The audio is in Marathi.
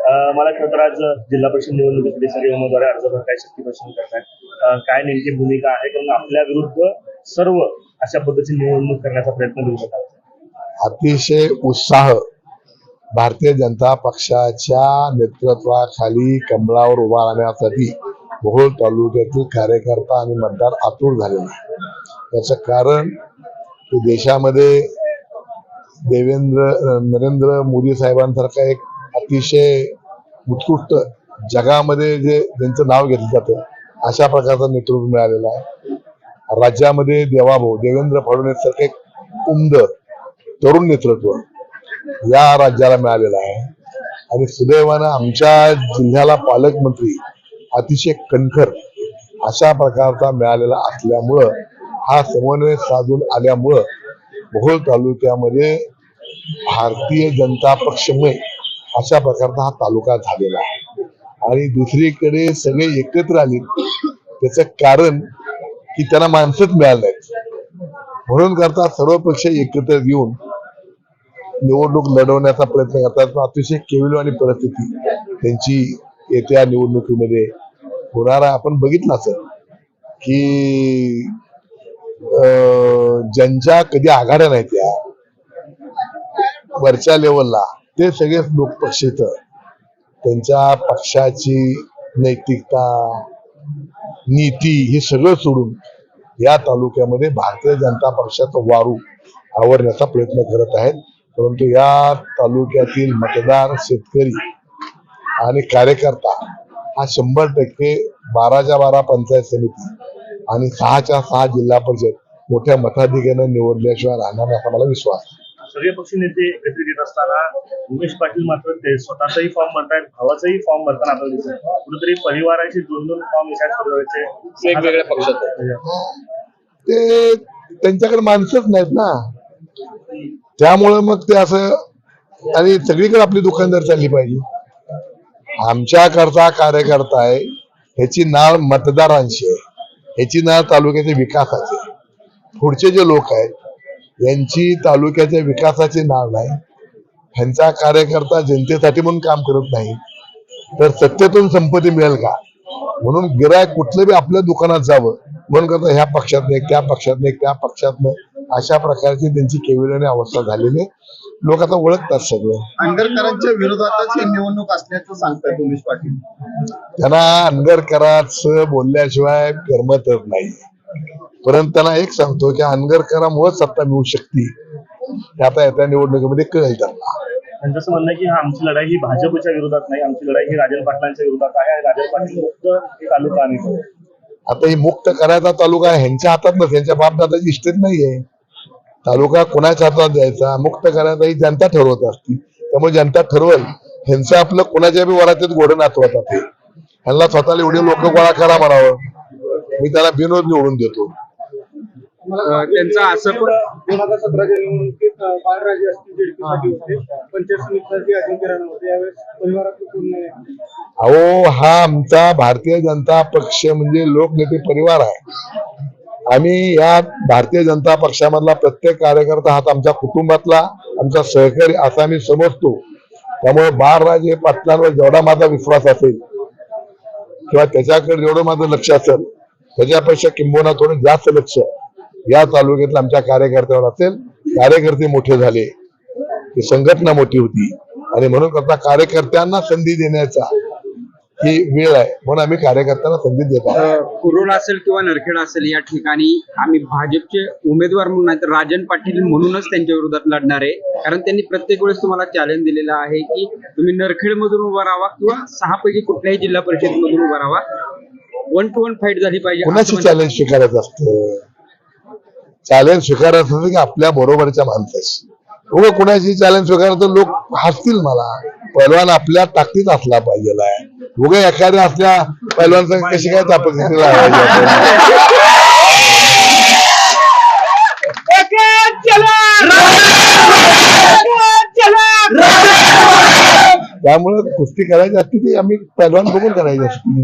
मला खरं तर आज जिल्हा परिषद निवडणुकीसाठी सगळे उमेदवार अर्ज भरताय, शक्तीप्रदर्शन करतायत. काय नेमकी भूमिका आहे, कारण आपल्या विरुद्ध सर्व अशा पद्धतीची निवडणूक करण्याचा प्रयत्न करू शकतात. अतिशय उत्साह भारतीय जनता पक्षाच्या नेतृत्वाखाली कमळावर उभा राहण्यासाठी मोहोळ तालुक्यातील कार्यकर्ता आणि मतदार आतुर झालेला आहे. याचं कारण देशामध्ये नरेंद्र मोदी साहेबांसारखा एक अतिशय उत्कृष्ट जगामध्ये जे त्यांचं नाव घेतलं जातं अशा प्रकारचं नेतृत्व मिळालेलं आहे. राज्यामध्ये देवाभाऊ देवेंद्र फडणवीस सारखे एक उमद तरुण नेतृत्व या राज्याला मिळालेलं आहे. आणि सुदैवानं आमच्या जिल्ह्याला पालकमंत्री अतिशय कणखर अशा प्रकारचा मिळालेला असल्यामुळं हा समन्वय साधून आल्यामुळं मोहोळ तालुक्यामध्ये भारतीय जनता पक्षमय अशा प्रकारचा हा तालुका झालेला आहे. आणि दुसरीकडे सगळे एकत्र आले त्याचं कारण की त्यांना माणसंच मिळालं नाही, म्हणून करता सर्व पक्ष एकत्र येऊन निवडणूक लढवण्याचा प्रयत्न करतात. अतिशय केविलवाणी परिस्थिती त्यांची येत्या निवडणुकीमध्ये होणार आहे. आपण बघितलं असेल की ज्यांच्या कधी आघाड्या नाही त्या वरच्या लेवलला ते सगळेच लोकपक्ष त्यांच्या पक्षाची नैतिकता नीती हे सगळं सोडून या तालुक्यामध्ये भारतीय जनता पक्षाचं वारू आवरण्याचा प्रयत्न करत आहेत. परंतु या तालुक्यातील मतदार शेतकरी आणि कार्यकर्ता हा 100% 12च्या 12 पंचायत समिती आणि 6च्या 6 जिल्हा परिषद मोठ्या मताधिक्यानं निवडल्याशिवाय राहणार नाही असा मला विश्वास आहे. सगळे पक्ष नेते एकत्रित येत असताना उमेश पाटील मात्र ते स्वतःचाही फॉर्म भरतायत, भावाचाही फॉर्म भरताना आपल्याला दिसत. कुठेतरी परिवाराचे 2-2 फॉर्म एकाच परिवाराचे वेगवेगळ्या पक्षात ते त्यांच्याकडे माणसंच नाहीत ना, त्यामुळे मग ते असं. आणि सगळीकडे आपली दुकानदार चालली पाहिजे. आमच्याकरता कार्यकर्ता आहे ह्याची नाळ मतदारांशी आहे, ह्याची नाळ तालुक्याच्या विकासाची. पुढचे जे लोक आहेत यांची तालुक्याच्या विकासाची नाळ नाही. ह्यांचा कार्यकर्ता जनतेसाठी म्हणून काम करत नाही तर सत्तेतून संपत्ती मिळेल का, म्हणून गिरायक कुठलं बी आपल्या दुकानात जावं म्हणून करता ह्या पक्षात नाही त्या पक्षात नाही त्या पक्षात नाही अशा प्रकारची त्यांची केविलवाणी अवस्था झालेली. लोक आता ओळखतात सगळं. अनगरकरांच्या विरोधातच ही निवडणूक असल्याचं सांगतायत उमेश पाटील. त्यांना अनगरकरांचं बोलल्याशिवाय करमतच नाही. परंतु त्यांना एक सांगतो की अनगरकरांमुळे सत्ता मिळू शकते हे आता येत्या निवडणुकीमध्ये कळेल त्यांना. त्यांचं म्हणणं की आमची लढाई ही भाजपच्या विरोधात नाही, आमची लढाई ही राजन पाटलांच्या विरोधात आहे. राजन पाटील मुक्त तालुका आम्ही आता ही मुक्त करायचा तालुका ह्यांच्या हातात नसेल, त्यांच्या बापदादाची इष्टेत नाहीये. तालुका कोणाच्या हातात द्यायचा मुक्त करायचा ही जनता ठरवत असते. त्यामुळे जनता ठरवल. ह्यांचं आपलं कोणाच्या बी वरातीत घोडं नाचवतात. ह्यांना स्वतःला एवढे लोक गोळा करा म्हणावं, मी त्याला बिनोद निवडून देतो. त्यांचं असं पण 2017च्या निवडणुकीत बाळराजे असतील जेडपीसाठी होते, पंचायत समितीसाठी अजिंक्य राणा होते. यावेळेस परिवारात कोण नाही. अहो हा आमचा भारतीय जनता पक्ष म्हणजे लोकनेते परिवार आहे. आम्ही या भारतीय जनता पक्षामधला प्रत्येक कार्यकर्ता हा आमच्या कुटुंबातला आमचा सहकारी असा आम्ही समजतो. त्यामुळे बाळराजे पाटलांवर जेवढा माझा विश्वास असेल किंवा त्याच्याकडे जेवढं माझं लक्ष असेल त्याच्यापेक्षा किंबहुना थोडं जास्त लक्ष या तालुक्यातल्या आमच्या कार्यकर्त्यावर असेल. कार्यकर्ते मोठे झाले की संघटना मोठी होती आणि म्हणून करता कार्यकर्त्यांना संधी देण्याचा ही वेळ आहे, म्हणून आम्ही कार्यकर्त्यांना संधी देतो. कुरुल असेल किंवा नरखेड असेल या ठिकाणी आम्ही भाजपचे उमेदवार म्हणून नाही तर राजन पाटील म्हणूनच त्यांच्या विरोधात लढणार आहे. कारण त्यांनी प्रत्येक वेळेस तुम्हाला चॅलेंज दिलेलं आहे की तुम्ही नरखेड मधून उभा राहावा किंवा 6 पैकी कुठल्याही जिल्हा परिषद मधून उभा राहावा. 1 to 1 फाईट झाली पाहिजे. कुणाची चॅलेंज स्वीकारायचं असतं? चॅलेंज स्वीकारायचं असतं की आपल्या बरोबरच्या माणसाची. उभं कुणाची चॅलेंज स्वीकारायचं लोक हसतील मला. पैलवान आपल्या ताकदीत असला पाहिजे. उभे एखाद्या असल्या पैलवान कशी काय ताकद त्यामुळे कुस्ती करायची असती ती आम्ही पैलवान बघून करायची असती.